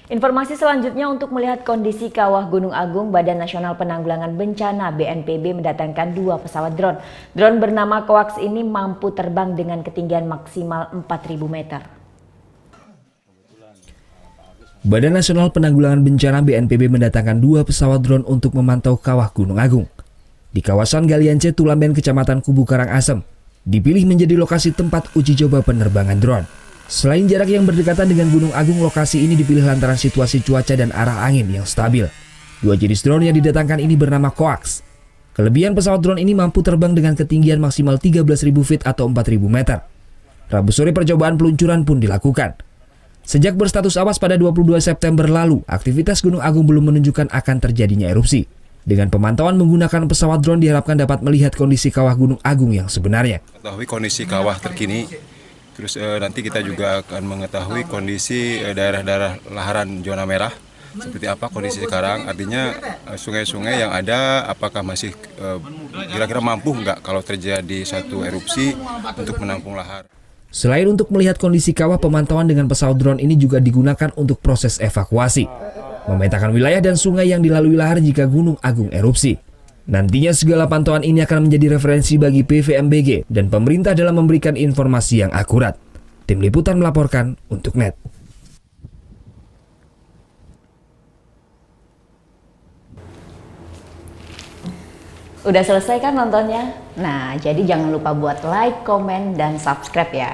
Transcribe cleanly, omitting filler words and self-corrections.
Informasi selanjutnya untuk melihat kondisi kawah Gunung Agung, Badan Nasional Penanggulangan Bencana (BNPB) mendatangkan 2 pesawat drone. Drone bernama Coax ini mampu terbang dengan ketinggian maksimal 4.000 meter. Badan Nasional Penanggulangan Bencana (BNPB) mendatangkan 2 pesawat drone untuk memantau kawah Gunung Agung. Di kawasan Galian C, Tulamben, Kecamatan Kubu Karangasem, dipilih menjadi lokasi tempat uji coba penerbangan drone. Selain jarak yang berdekatan dengan Gunung Agung, lokasi ini dipilih lantaran situasi cuaca dan arah angin yang stabil. 2 jenis drone yang didatangkan ini bernama Coax. Kelebihan pesawat drone ini mampu terbang dengan ketinggian maksimal 13.000 feet atau 4.000 meter. Rabu sore percobaan peluncuran pun dilakukan. Sejak berstatus awas pada 22 September lalu, aktivitas Gunung Agung belum menunjukkan akan terjadinya erupsi. Dengan pemantauan menggunakan pesawat drone diharapkan dapat melihat kondisi kawah Gunung Agung yang sebenarnya. Mengetahui kondisi kawah terkini, terus nanti kita juga akan mengetahui kondisi daerah-daerah laharan zona merah seperti apa kondisi sekarang. Artinya sungai-sungai yang ada apakah masih kira-kira mampu nggak kalau terjadi satu erupsi untuk menampung lahar. Selain untuk melihat kondisi kawah, pemantauan dengan pesawat drone ini juga digunakan untuk proses evakuasi, memetakan wilayah dan sungai yang dilalui lahar jika Gunung Agung erupsi. Nantinya segala pantauan ini akan menjadi referensi bagi PVMBG dan pemerintah dalam memberikan informasi yang akurat. Tim Liputan melaporkan untuk NET. Udah selesai kan nontonnya? Nah, jadi jangan lupa buat like, komen, dan subscribe ya.